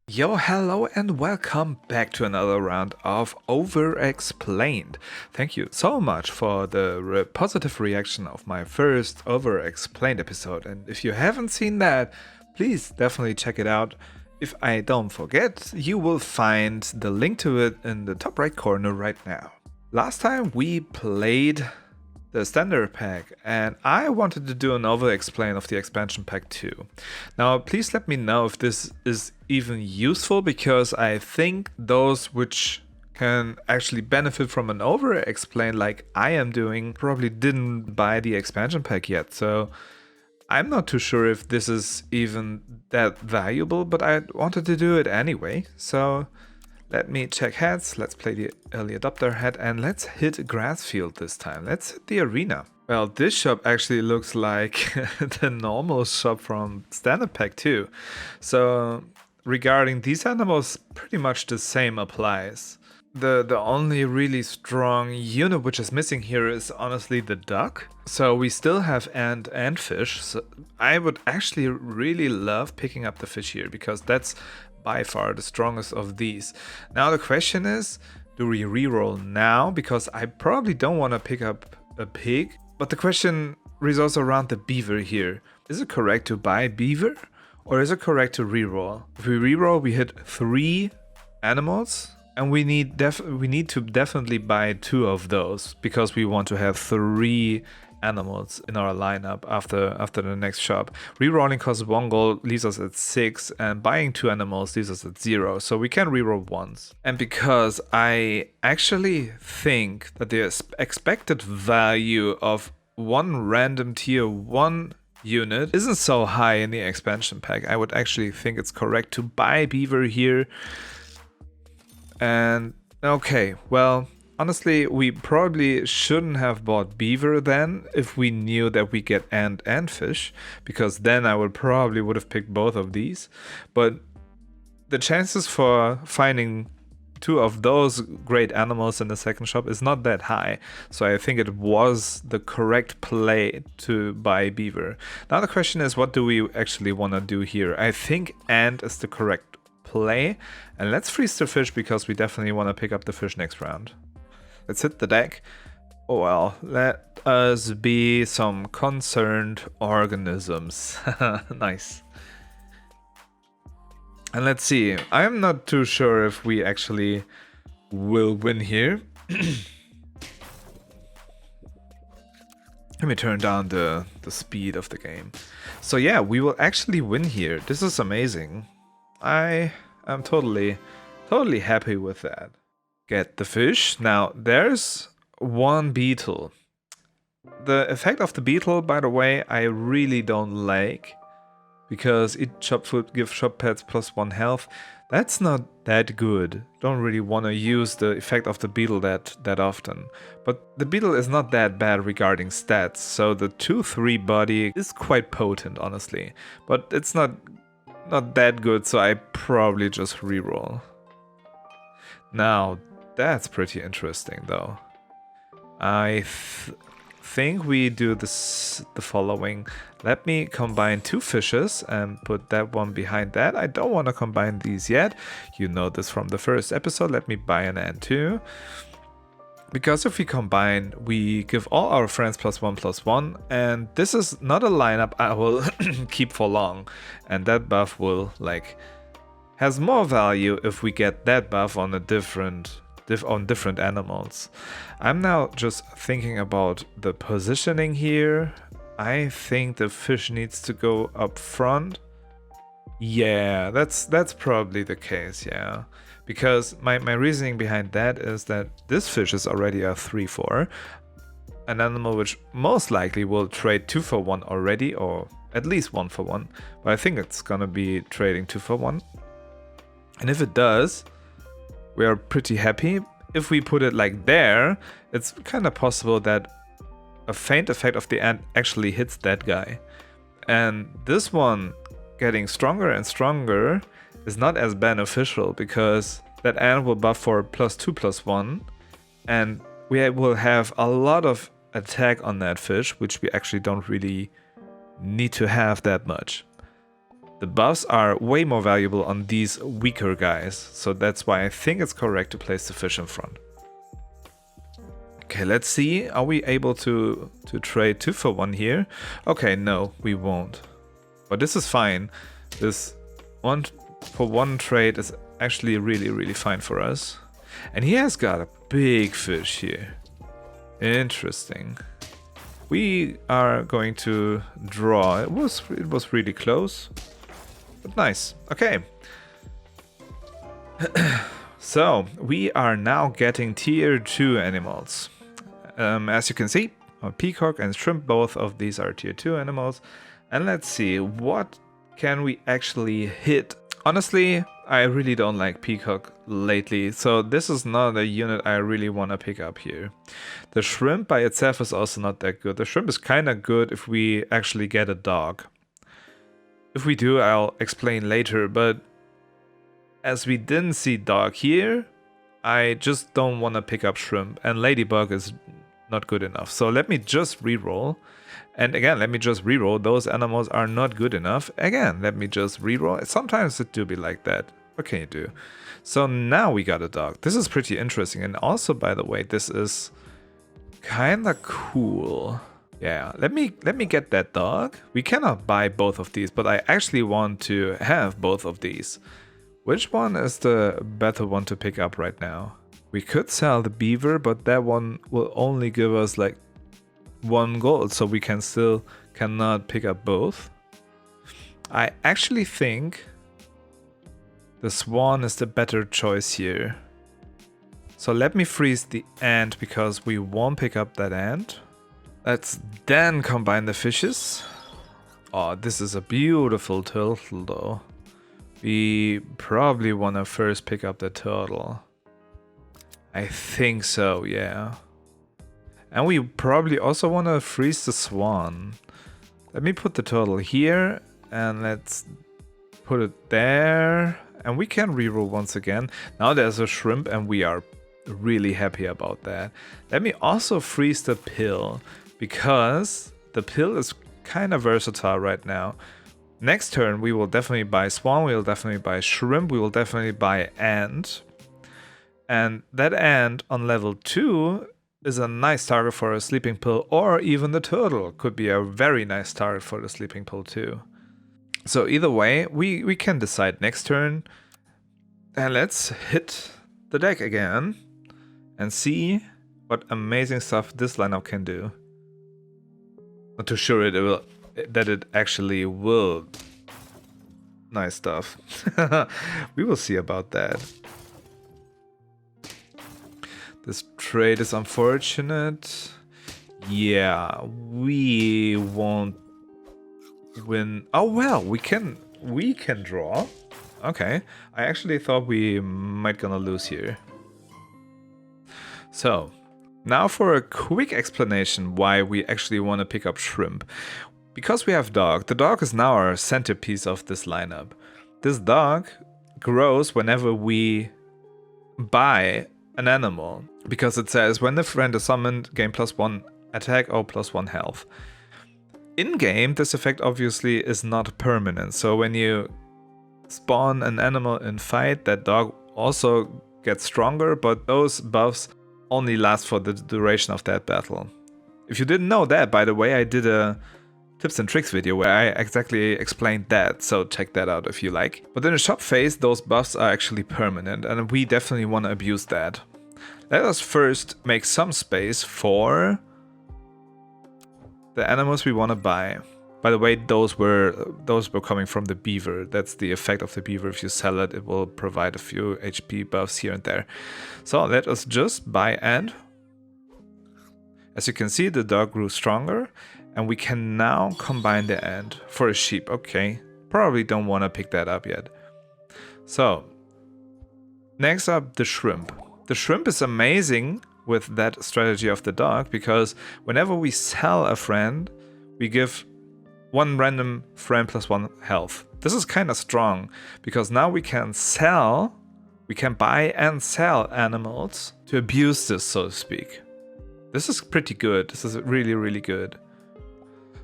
Yo, hello and welcome back to another round of OVEREXPLAINED. Thank you so much for the positive reaction of my first OVEREXPLAINED episode, and if you haven't seen that, please definitely check it out. If I don't forget, you will find the link to it in the top right corner right now. Last time we played the standard pack, and I wanted to do an over-explain of the expansion pack too. Now please let me know if this is even useful, because I think those which can actually benefit from an over-explain like I am doing probably didn't buy the expansion pack yet, so I'm not too sure if this is even that valuable, but I wanted to do it anyway. So let me check heads, let's play the early adopter head, and let's hit Grassfield this time. Let's hit the arena. Well, this shop actually looks like the normal shop from Standard Pack too. So regarding these animals, pretty much the same applies. The only really strong unit which is missing here is honestly the duck. So we still have ant and fish. So I would actually really love picking up the fish here, because that's by far the strongest of these. Now the question is, do we reroll now? Because I probably don't want to pick up a pig. But the question resolves around the beaver here. Is it correct to buy beaver? Or is it correct to reroll? If we reroll, we hit 3 animals. And we need to definitely buy 2 of those, because we want to have 3 animals in our lineup after the next shop. Rerolling costs 1 gold, leaves us at 6, and buying 2 animals leaves us at 0, so we can reroll once. And because I actually think that the expected value of 1 random tier 1 unit isn't so high in the expansion pack, I would actually think it's correct to buy beaver here. And okay, well, honestly, we probably shouldn't have bought beaver then if we knew that we get ant and fish, because then I would have picked both of these. But the chances for finding 2 of those great animals in the second shop is not that high, so I think it was the correct play to buy beaver. Now the question is, what do we actually want to do here? I think ant is the correct play, and let's freeze the fish, because we definitely want to pick up the fish next round. Let's hit the deck. Oh well, let us be some concerned organisms. Nice. And let's see, I'm not too sure if we actually will win here. Let me turn down the speed of the game. So yeah, we will actually win here. This is amazing. I am totally happy with that. Get the fish. Now there's 1 beetle. The effect of the beetle, by the way, I really don't like, because each shop food gives shop pets +1 health. That's not that good. Don't really want to use the effect of the beetle that often. But the beetle is not that bad regarding stats, so the 2-3 body is quite potent, honestly. But it's not that good, so I probably just reroll. Now that's pretty interesting though. I think we do the following. Let me combine 2 fishes and put that one behind that. I don't want to combine these yet. You know this from the first episode. Let me buy an ant too. Because if we combine, we give all our friends +1/+1, and this is not a lineup I will keep for long. And that buff will has more value if we get that buff on different animals. I'm now just thinking about the positioning here. I think the fish needs to go up front. Yeah, that's probably the case, yeah. Because my reasoning behind that is that this fish is already a 3/4, an animal which most likely will trade 2 for 1 already, or at least 1 for 1, but I think it's gonna be trading 2 for 1. And if it does, we are pretty happy. If we put it like there, it's kind of possible that a faint effect of the ant actually hits that guy. And this one getting stronger and stronger is not as beneficial, because that ant will buff for +2/+1, and we will have a lot of attack on that fish, which we actually don't really need to have that much. The buffs are way more valuable on these weaker guys, so that's why I think it's correct to place the fish in front. Okay, let's see. Are we able to trade 2 for 1 here? Okay, no, we won't. But this is fine. This 1 for 1 trade is actually really fine for us. And he has got a big fish here. Interesting. We are going to draw. It was really close, but nice. Okay. So we are now getting tier 2 animals. As you can see, a peacock and shrimp, both of these are tier 2 animals. And let's see, what can we actually hit? Honestly, I really don't like peacock lately, so this is not a unit I really want to pick up here. The shrimp by itself is also not that good. The shrimp is kind of good if we actually get a dog. If we do, I'll explain later, but as we didn't see dog here, I just don't want to pick up shrimp, and ladybug is not good enough. So let me just reroll. And again, let me just reroll. Those animals are not good enough. Again, let me just reroll. Sometimes it do be like that. What can you do? So now we got a dog. This is pretty interesting. And also, by the way, this is kind of cool. Yeah, let me get that dog. We cannot buy both of these, but I actually want to have both of these. Which one is the better one to pick up right now? We could sell the beaver, but that one will only give us like 1 gold, so we cannot pick up both. I actually think the swan is the better choice here. So let me freeze the ant because we won't pick up that ant. Let's then combine the fishes. Oh, this is a beautiful turtle though. We probably want to first pick up the turtle. I think so, yeah. And we probably also want to freeze the swan. Let me put the turtle here and let's put it there. And we can reroll once again. Now there's a shrimp and we are really happy about that. Let me also freeze the pill because the pill is kind of versatile right now. Next turn we will definitely buy swan, we will definitely buy shrimp, we will definitely buy ant. And that ant on level 2 is a nice target for a sleeping pill, or even the turtle could be a very nice target for the sleeping pill too. So either way, we can decide next turn. And let's hit the deck again and see what amazing stuff this lineup can do. Not too sure that it actually will. Nice stuff. We will see about that. This trade is unfortunate. Yeah, we won't win. Oh well, we can draw. Okay, I actually thought we might gonna lose here. So, now for a quick explanation why we actually want to pick up shrimp. Because we have dog, the dog is now our centerpiece of this lineup. This dog grows whenever we buy an animal, because it says when the friend is summoned, gain +1 attack or +1 health. In game, this effect obviously is not permanent, so when you spawn an animal in fight, that dog also gets stronger, but those buffs only last for the duration of that battle. If you didn't know that, by the way, I did a tips and tricks video where I exactly explained that, so check that out if you like. But in the shop phase, those buffs are actually permanent, and we definitely want to abuse that. Let us first make some space for the animals we want to buy. By the way, those were coming from the beaver. That's the effect of the beaver. If you sell it, it will provide a few HP buffs here and there. So let us just buy ant. As you can see, the dog grew stronger. And we can now combine the ant for a sheep. Okay, probably don't want to pick that up yet. So, next up, the shrimp. The shrimp is amazing with that strategy of the dog, because whenever we sell a friend, we give one random friend +1 health. This is kind of strong, because now we can buy and sell animals to abuse this, so to speak. This is pretty good. This is really, really good.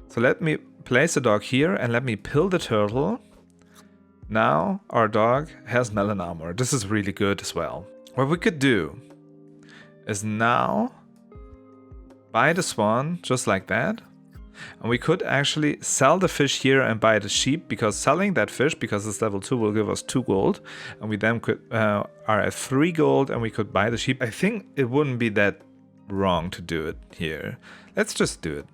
So let me place the dog here and let me pill the turtle. Now our dog has melon armor. This is really good as well. What we could do is now buy the swan just like that. And we could actually sell the fish here and buy the sheep, because selling that fish, because it's level 2, will give us 2 gold. And we then could are at 3 gold and we could buy the sheep. I think it wouldn't be that wrong to do it here. Let's just do it.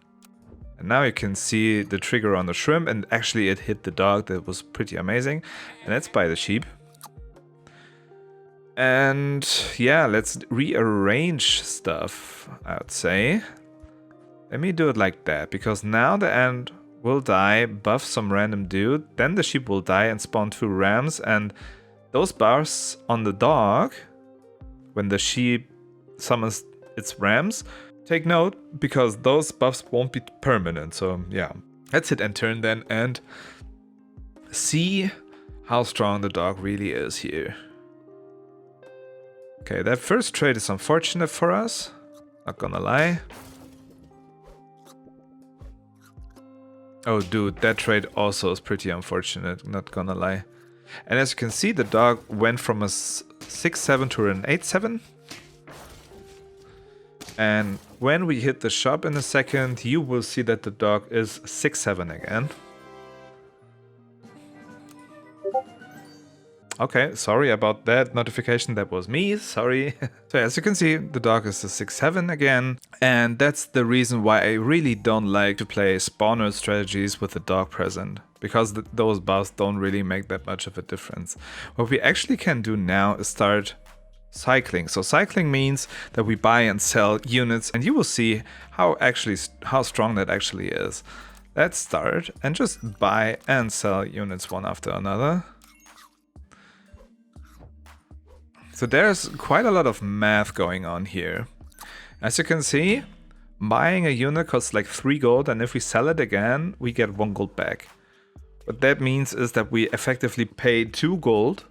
And now you can see the trigger on the shrimp, and actually it hit the dog. That was pretty amazing. And let's buy the sheep. And yeah, let's rearrange stuff, I would say. Let me do it like that, because now the ant will die, buff some random dude, then the sheep will die and spawn 2 rams, and those buffs on the dog, when the sheep summons its rams, take note, because those buffs won't be permanent. So yeah, let's hit end turn then and see how strong the dog really is here. Okay, that first trade is unfortunate for us, not gonna lie. Oh dude, that trade also is pretty unfortunate, not gonna lie. And as you can see, the dog went from a 6-7 to an 8-7. And when we hit the shop in a second, you will see that the dog is 6-7 again. Okay, sorry about that notification, that was me, sorry. So as you can see, the dog is a 6-7 again, and that's the reason why I really don't like to play spawner strategies with the dog present, because those buffs don't really make that much of a difference. What we actually can do now is start cycling. So cycling means that we buy and sell units, and you will see how strong that actually is. Let's start and just buy and sell units one after another. So there's quite a lot of math going on here. As you can see, buying a unit costs like 3 gold, and if we sell it again, we get 1 gold back. What that means is that we effectively pay 2 gold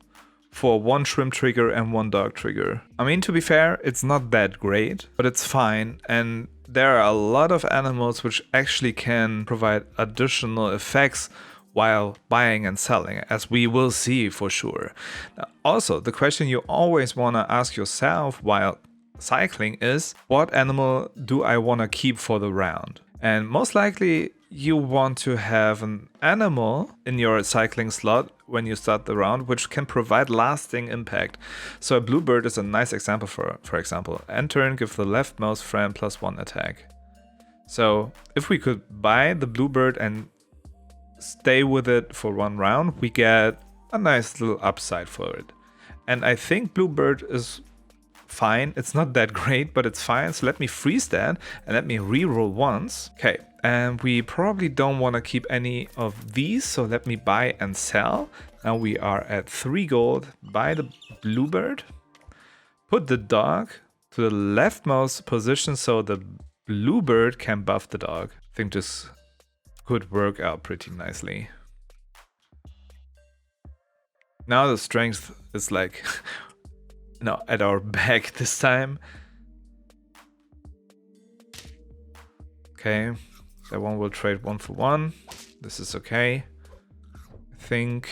for 1 shrimp trigger and 1 dog trigger. I mean, to be fair, it's not that great, but it's fine, and there are a lot of animals which actually can provide additional effects while buying and selling, as we will see for sure. Now, also, the question you always want to ask yourself while cycling is, what animal do I want to keep for the round? And most likely you want to have an animal in your cycling slot when you start the round which can provide lasting impact. So a bluebird is a nice example. For example, end turn, give the leftmost friend +1 attack. So if we could buy the bluebird and stay with it for 1 round, we get a nice little upside for it. And I think bluebird is fine. It's not that great, but it's fine. So let me freeze that and let me reroll once. Okay, and we probably don't want to keep any of these, so let me buy and sell. Now we are at 3 gold. Buy the bluebird, put the dog to the leftmost position so the bluebird can buff the dog. I think this could work out pretty nicely. Now the strength is like no, at our back this time. Okay, that one will trade 1 for 1. This is okay, I think.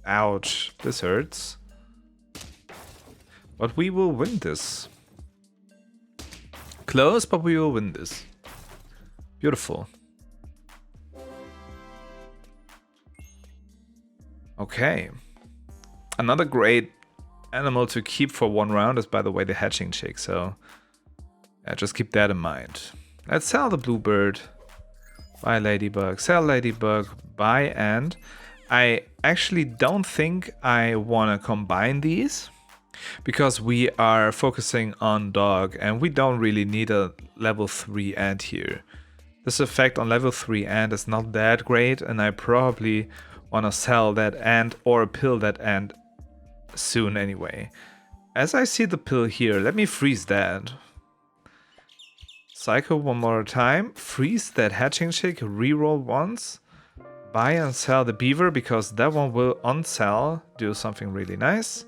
Ouch, this hurts. But we will win this. Close, but we will win this. Beautiful. Okay. Another great animal to keep for 1 round is, by the way, the hatching chick. So yeah, just keep that in mind. Let's sell the bluebird. Buy ladybug. Sell ladybug. Buy ant. I actually don't think I want to combine these, because we are focusing on dog and we don't really need a level 3 ant here. This effect on level 3 ant is not that great, and I probably want to sell that ant or pill that ant soon anyway. As I see the pill here, let me freeze that. Cycle one more time, freeze that hatching chick, reroll once, buy and sell the beaver, because that one will on sell do something really nice.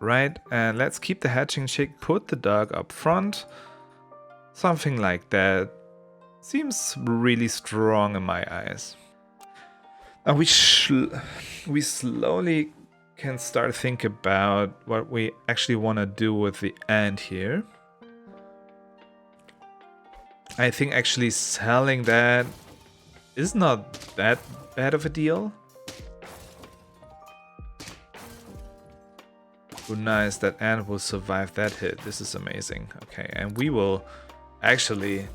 Right, and let's keep the hatching chick, put the dog up front. Something like that. Seems really strong in my eyes. Now we slowly can start think about what we actually want to do with the ant here. I think actually selling that is not that bad of a deal. Oh, nice, that ant will survive that hit. This is amazing. Okay, and we will actually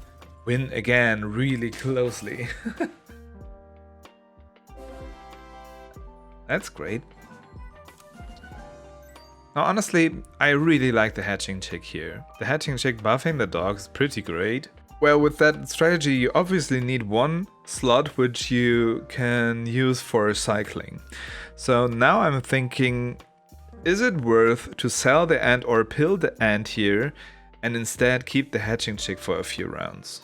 win again really closely. That's great. Now, honestly, I really like the hatching chick here. The hatching chick buffing the dog is pretty great. Well, with that strategy, you obviously need one slot which you can use for cycling. So now I'm thinking, is it worth to sell the ant or pill the ant here and instead keep the hatching chick for a few rounds?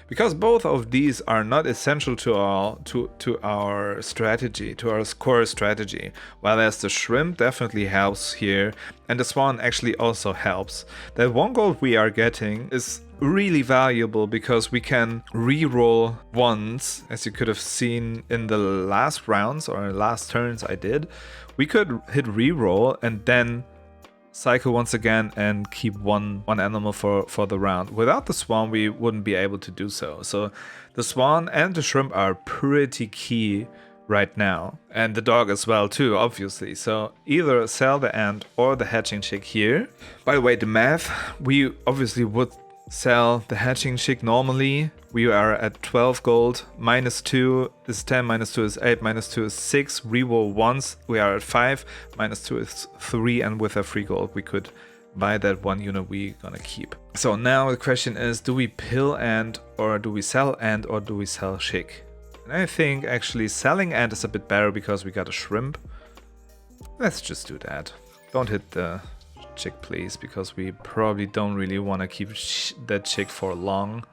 Because both of these are not essential to our strategy, to our core strategy. While as the shrimp definitely helps here, and the swan actually also helps. That 1 gold we are getting is really valuable because we can re-roll once, as you could have seen in the last rounds or last turns I did. We could hit re-roll and then cycle once again and keep one animal for the round. Without the swan, we wouldn't be able to do so. So the swan and the shrimp are pretty key right now. And the dog as well too, obviously. So either sell the ant or the hatching chick here. By the way, the math, we obviously would sell the hatching chick normally. We are at 12 gold, -2 is 10, -2 is 8, -2 is 6, reroll once, we are at 5, -2 is 3, and with a 3 gold we could buy that 1 unit we gonna keep. So now the question is, do we pill ant or do we sell ant or do we sell chick? And I think actually selling ant is a bit better because we got a shrimp. Let's just do that. Don't hit the chick please, because we probably don't really want to keep that chick for long.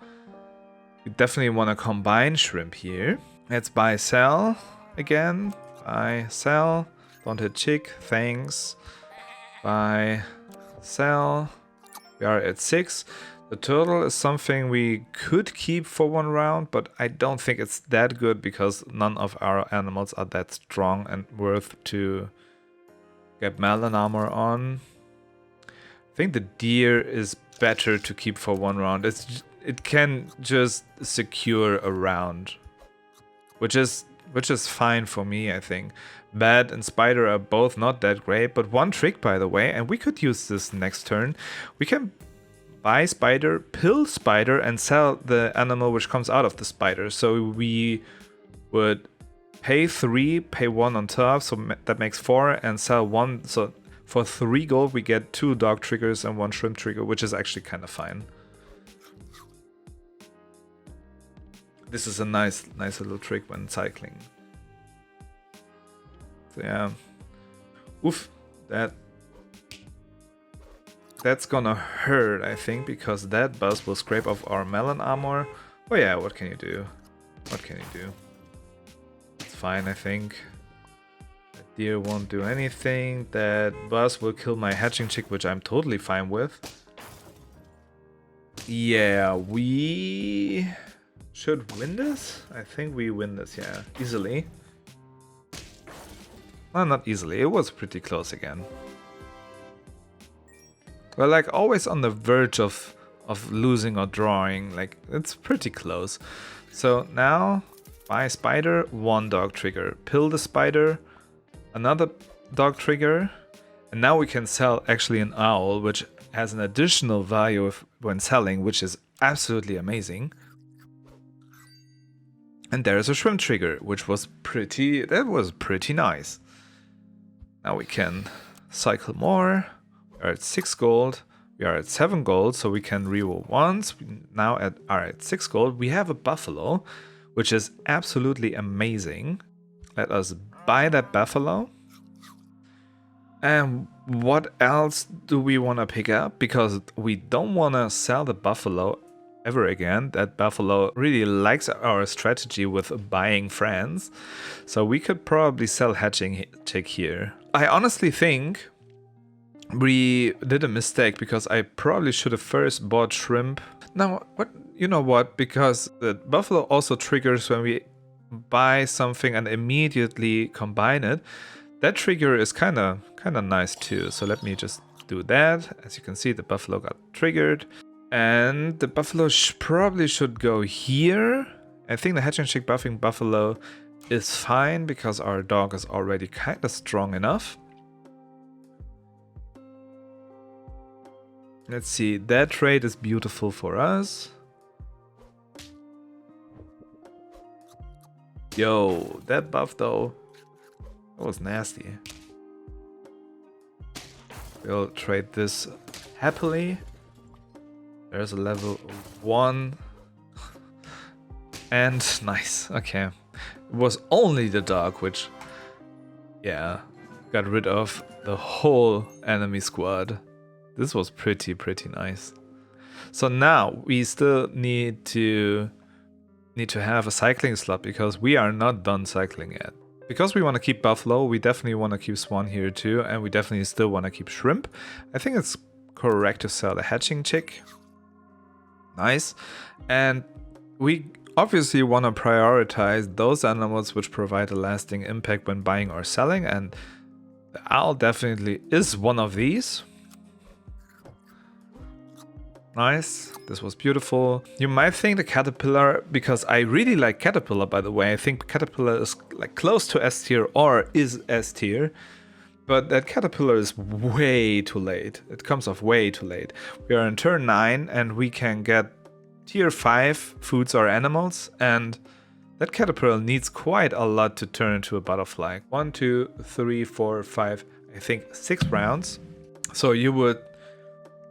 We definitely want to combine shrimp here. Let's buy sell again. Buy sell. Don't hit chick. Thanks. Buy sell. We are at 6. The turtle is something we could keep for 1 round, but I don't think it's that good because none of our animals are that strong and worth to get melon armor on. I think the deer is better to keep for 1 round. It can just secure a round, which is fine for me, I think. Bat and spider are both not that great, but 1 trick, by the way, and we could use this next turn. We can buy spider, pill spider, and sell the animal which comes out of the spider. So we would pay 3, pay 1 on top, so that makes 4, and sell 1. So for 3 gold, we get 2 dog triggers and 1 shrimp trigger, which is actually kind of fine. This is a nice little trick when cycling. So yeah. Oof, that's gonna hurt, I think, because that buzz will scrape off our melon armor. Oh yeah, what can you do? What can you do? It's fine, I think. That deer won't do anything. That buzz will kill my hatching chick, which I'm totally fine with. Yeah, we should win this? I think we win this, yeah. Easily. Well, not easily. It was pretty close again. We're like always on the verge of losing or drawing. Like, it's pretty close. So now, buy spider, 1 dog trigger. Pill the spider, another dog trigger. And now we can sell actually an owl, which has an additional value when selling, which is absolutely amazing. And there's a shrimp trigger, which was pretty nice. Now we can cycle more. We are at 6 gold. We are at 7 gold, so we can reroll once. We now are at 6 gold. We have a buffalo, which is absolutely amazing. Let us buy that buffalo. And what else do we want to pick up? Because we don't want to sell the buffalo ever again. That buffalo really likes our strategy with buying friends. So we could probably sell hatching chick here. I honestly think we did a mistake because I probably should have first bought shrimp. Now, what you know what? Because the buffalo also triggers when we buy something and immediately combine it. That trigger is kind of nice too. So let me just do that. As you can see, the buffalo got triggered. And the buffalo probably should go here. I think the hatching chick buffing buffalo is fine because our dog is already kind of strong enough. Let's see, that trait is beautiful for us. Yo, that buff though, that was nasty. We'll trade this happily. There's a level 1. And nice, okay. It was only the dog which, yeah, got rid of the whole enemy squad. This was pretty nice. So now we still need to have a cycling slot because we are not done cycling yet. Because we want to keep buffalo, we definitely want to keep swan here too, and we definitely still want to keep shrimp. I think it's correct to sell the hatching chick. Nice. And we obviously want to prioritize those animals which provide a lasting impact when buying or selling, and the owl definitely is one of these. Nice, this was beautiful. You might think the caterpillar, because I really like caterpillar, by the way. I think caterpillar is like close to S tier or is S tier, but that caterpillar is way too late. It comes off way too late. We are in turn 9 and we can get tier 5 foods or animals, and that caterpillar needs quite a lot to turn into a butterfly. 1, 2, 3, 4, 5, I think 6 rounds. So you would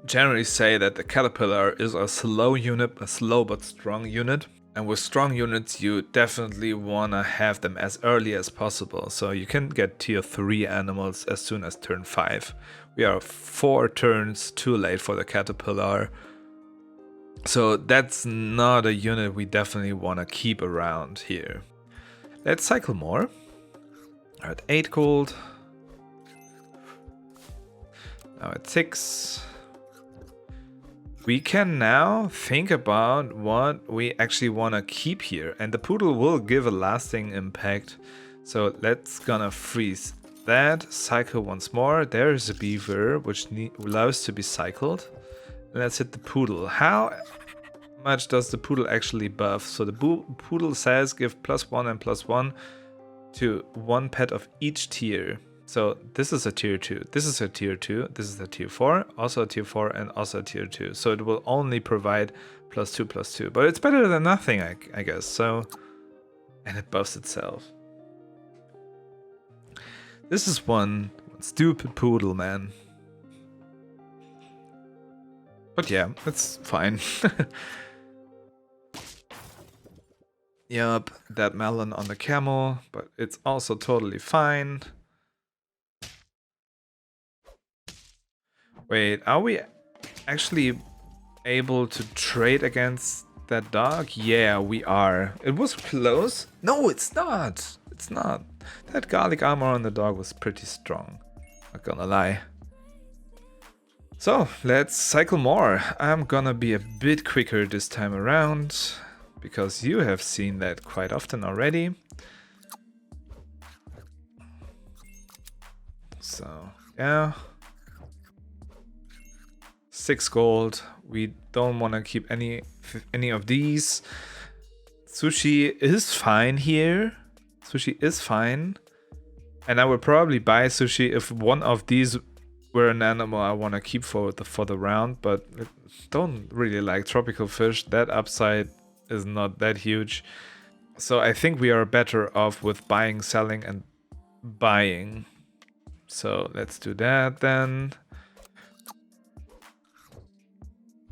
generally say that the caterpillar is a slow unit, a slow but strong unit. And with strong units, you definitely want to have them as early as possible. So you can get tier 3 animals as soon as turn 5. We are 4 turns too late for the caterpillar. So that's not a unit we definitely want to keep around here. Let's cycle more. At 8 gold. Now at 6. We can now think about what we actually want to keep here, and the poodle will give a lasting impact. So let's gonna freeze that, cycle once more. There is a beaver which loves to be cycled. Let's hit the poodle. How much does the poodle actually buff? So the poodle says give +1 and +1 to 1 pet of each tier. So this is a tier 2, this is a tier 2, this is a tier 4, also a tier 4, and also a tier 2. So it will only provide +2/+2, but it's better than nothing, I guess. So, and it buffs itself. This is one stupid poodle, man. But yeah, it's fine. Yup, that melon on the camel, but it's also totally fine. Wait, are we actually able to trade against that dog? Yeah, we are. It was close. No, it's not. It's not. That garlic armor on the dog was pretty strong. Not gonna lie. So, let's cycle more. I'm gonna be a bit quicker this time around, because you have seen that quite often already. So, yeah. 6 gold. We don't want to keep any of these. Sushi is fine here. Sushi is fine. And I would probably buy sushi if one of these were an animal I want to keep for the round, but I don't really like tropical fish. That upside is not that huge. So I think we are better off with buying, selling, and buying. So let's do that then.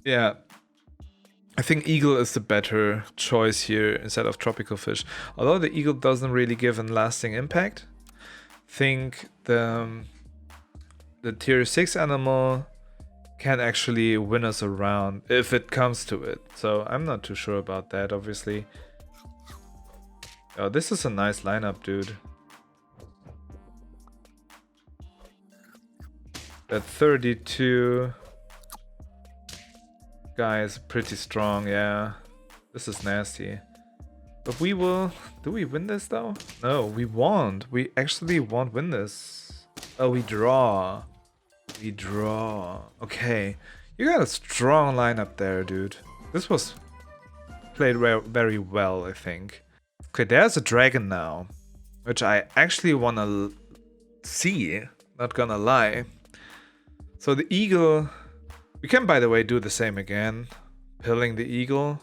Yeah, I think eagle is the better choice here instead of tropical fish. Although the eagle doesn't really give a lasting impact. I think the tier 6 animal can actually win us around if it comes to it. So I'm not too sure about that, obviously. Oh, this is a nice lineup, dude. That 32... guy is pretty strong, yeah. This is nasty. But we will... Do we win this though? No, we won't. We actually won't win this. Oh, we draw. We draw. Okay. You got a strong lineup there, dude. This was played very well, I think. Okay, there's a dragon now, which I actually want to see. Not gonna lie. So the eagle... We can, by the way, do the same again. Pilling the eagle.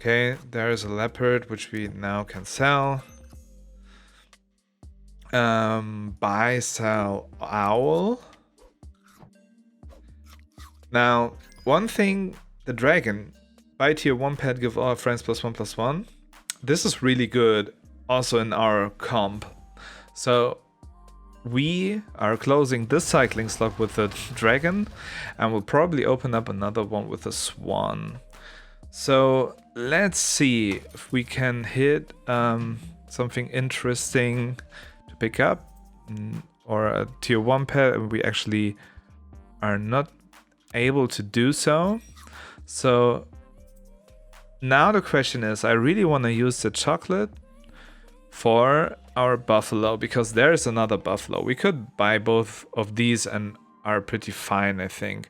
Okay, there's a leopard, which we now can sell. Buy, sell, owl. Now, one thing, the dragon. Buy tier 1 pet, give all friends +1/+1. This is really good, also in our comp. So, we are closing this cycling slot with the dragon, and we'll probably open up another one with a swan. So let's see if we can hit something interesting to pick up, or a tier 1 pet, and we actually are not able to do so. So now the question is, I really want to use the chocolate for our buffalo, because there is another buffalo. We could buy both of these and are pretty fine, I think.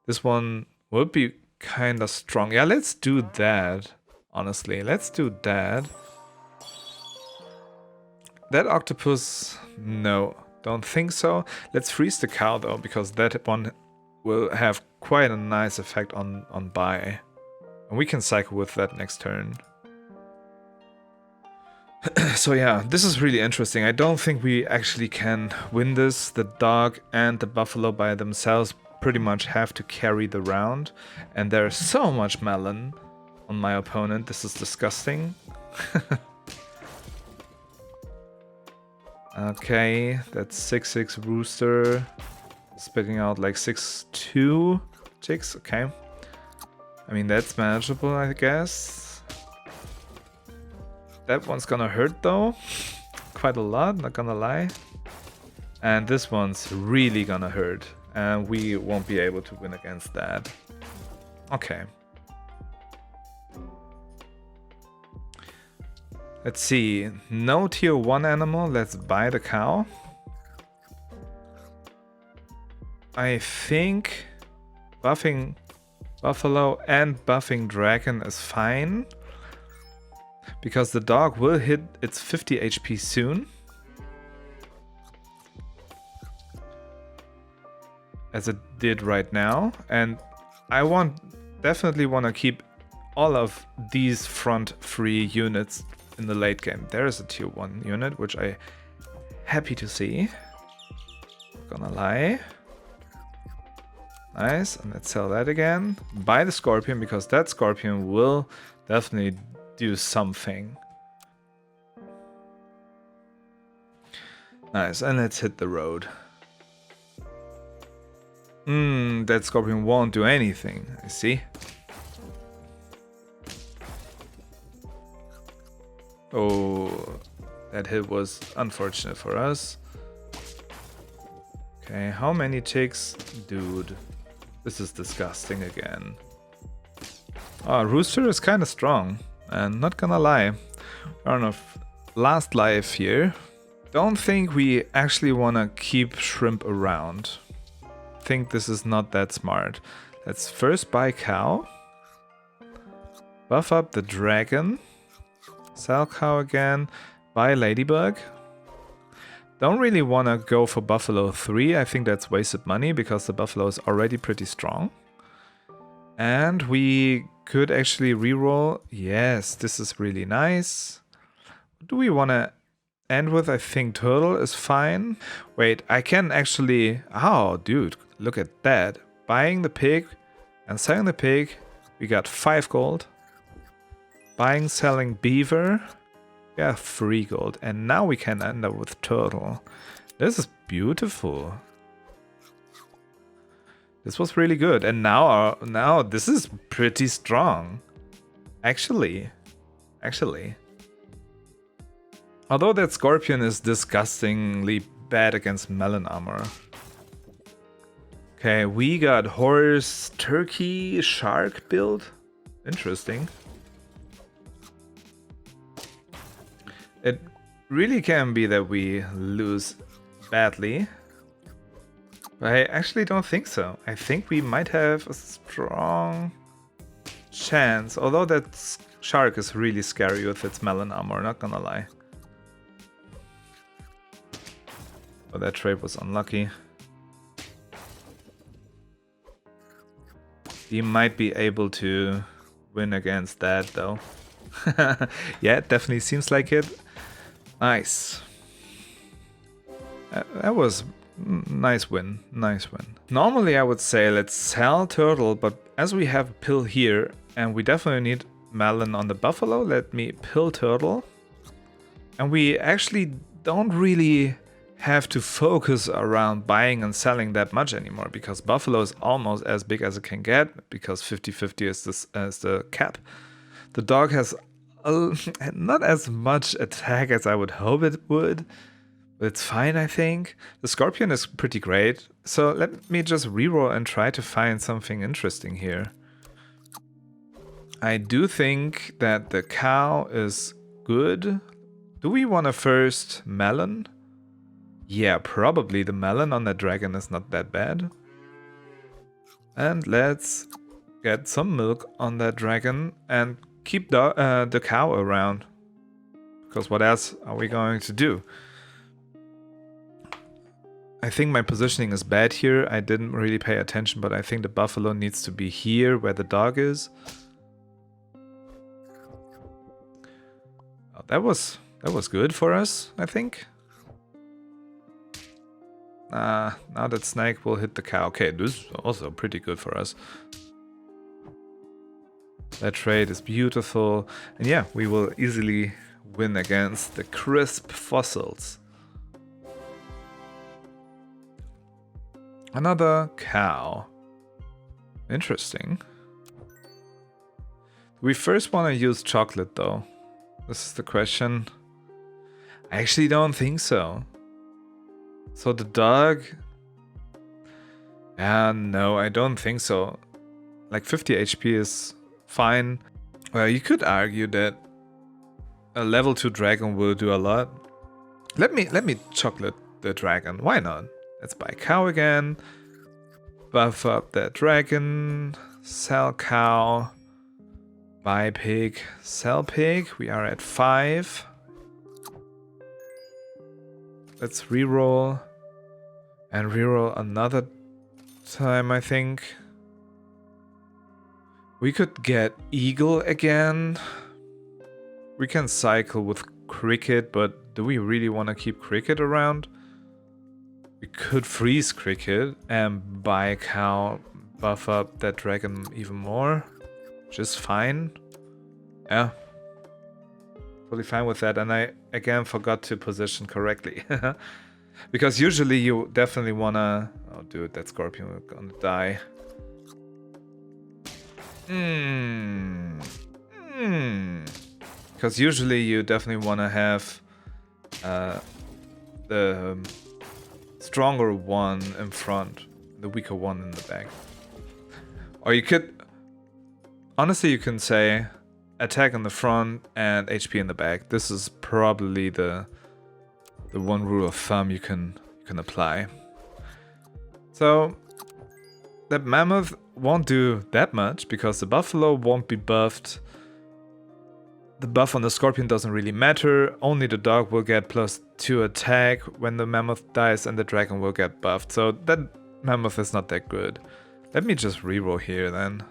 This one would be kind of strong. Yeah, let's do that. Honestly, let's do that. That octopus, no, don't think so. Let's freeze the cow though, because that one will have quite a nice effect on buy. And we can cycle with that next turn. So yeah, this is really interesting. I don't think we actually can win this. The dog and the buffalo by themselves pretty much have to carry the round. And there's so much melon on my opponent. This is disgusting. Okay, that's 6/6 rooster. Spitting out like 6/2 chicks. Okay. I mean, that's manageable, I guess. That one's gonna hurt though, quite a lot, not gonna lie. And this one's really gonna hurt, and we won't be able to win against that. Okay. Let's see, no tier 1 animal, let's buy the cow. I think buffing buffalo and buffing dragon is fine, because the dog will hit its 50 HP soon. As it did right now. And I definitely want to keep all of these front 3 units in the late game. There is a tier 1 unit, which I'm happy to see. Not gonna lie. Nice, and let's sell that again. Buy the scorpion, because that scorpion will definitely do something. Nice, and let's hit the road. That scorpion won't do anything, I see. Oh, that hit was unfortunate for us. Okay, how many ticks? Dude, this is disgusting again. Oh, rooster is kind of strong. And not gonna lie, we're on our last life here. Don't think we actually wanna keep shrimp around. Think this is not that smart. Let's first buy cow. Buff up the dragon. Sell cow again. Buy ladybug. Don't really wanna go for buffalo 3. I think that's wasted money, because the buffalo is already pretty strong. And we could actually reroll. Yes, this is really nice. What do we want to end with? I think turtle is fine. Wait, I can actually... Oh, dude, look at that. Buying the pig and selling the pig. We got 5 gold. Buying, selling beaver. Yeah, 3 gold. And now we can end up with turtle. This is beautiful. This was really good, and now this is pretty strong. Actually. Although that scorpion is disgustingly bad against melon armor. Okay, we got horse, turkey, shark build. Interesting. It really can be that we lose badly. But I actually don't think so. I think we might have a strong chance. Although that shark is really scary with its melon armor, not gonna lie. Oh, that trade was unlucky. He might be able to win against that though. Yeah, it definitely seems like it. Nice. That was nice win. Nice win. Normally I would say let's sell turtle, but as we have a pill here and we definitely need melon on the buffalo, let me pill turtle. And we actually don't really have to focus around buying and selling that much anymore because buffalo is almost as big as it can get because 50-50 is the cap. The dog has not as much attack as I would hope it would, but it's fine, I think. The scorpion is pretty great, so let me just reroll and try to find something interesting here. I do think that the cow is good. Do we want to first melon? Yeah, probably the melon on that dragon is not that bad. And let's get some milk on that dragon and keep the cow around. Because what else are we going to do? I think my positioning is bad here. I didn't really pay attention, but I think the buffalo needs to be here where the dog is. Oh, that was good for us, I think. Now that snake will hit the cow. Okay, this is also pretty good for us. That trade is beautiful. And yeah, we will easily win against the crisp fossils. Another cow. Interesting. We first want to use chocolate though. This is the question. I actually don't think so. So the dog... no, I don't think so. Like 50 HP is fine. Well, you could argue that a level 2 dragon will do a lot. Let me chocolate the dragon. Why not? Let's buy cow again. Buff up that dragon. Sell cow. Buy pig. Sell pig. We are at 5. Let's reroll. And reroll another time, I think. We could get eagle again. We can cycle with cricket, but do we really want to keep cricket around? We could freeze cricket and buy a cow, buff up that dragon even more, which is fine. Yeah, totally fine with that. And I again forgot to position correctly. Because usually you definitely wanna... Oh dude, that scorpion is gonna die. Because usually you definitely wanna have the stronger one in front, the weaker one in the back. Or you could... Honestly, you can say attack in the front and HP in the back. This is probably the one rule of thumb you can apply. So that mammoth won't do that much because the buffalo won't be buffed. The buff on the scorpion doesn't really matter. Only the dog will get +2 attack when the mammoth dies, and the dragon will get buffed. So that mammoth is not that good. Let me just reroll here then.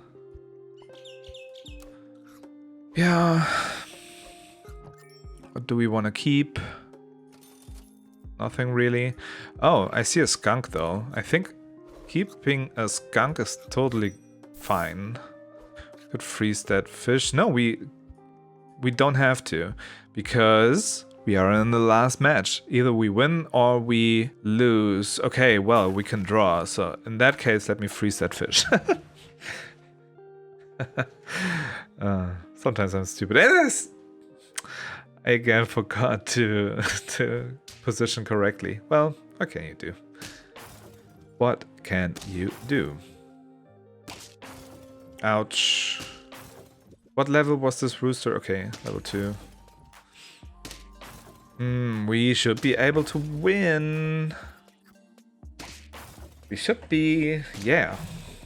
Yeah. What do we want to keep? Nothing really. Oh, I see a skunk though. I think keeping a skunk is totally fine. Could freeze that fish. No, we don't have to, because we are in the last match. Either we win or we lose. Okay, well, we can draw. So in that case, let me freeze that fish. Sometimes I'm stupid. I again forgot to position correctly. Well, what can you do? What can you do? Ouch. What level was this rooster? Okay, level 2. We should be able to win. We should be. Yeah.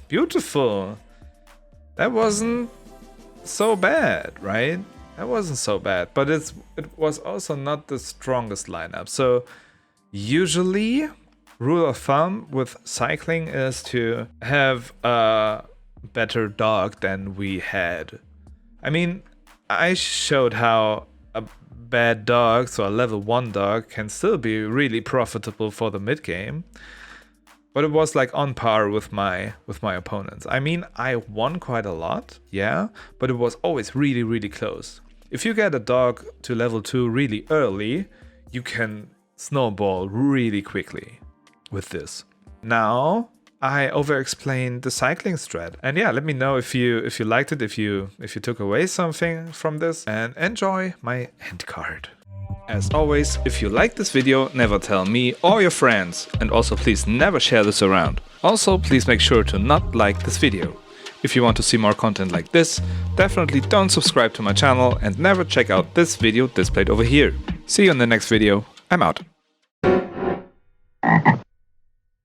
Beautiful. That wasn't so bad, right? That wasn't so bad, but it was also not the strongest lineup. So usually, rule of thumb with cycling is to have a better dog than we had. I mean, I showed how a bad dog, so a level 1 dog, can still be really profitable for the mid game. But it was like on par with my opponents. I mean, I won quite a lot, yeah, but it was always really, really close. If you get a dog to level 2 really early, you can snowball really quickly with this. Now, I over-explained the cycling strat. And yeah, let me know if you liked it, if you took away something from this, and enjoy my end card. As always, if you like this video, never tell me or your friends, and also please never share this around. Also, please make sure to not like this video. If you want to see more content like this, definitely don't subscribe to my channel and never check out this video displayed over here. See you in the next video. I'm out.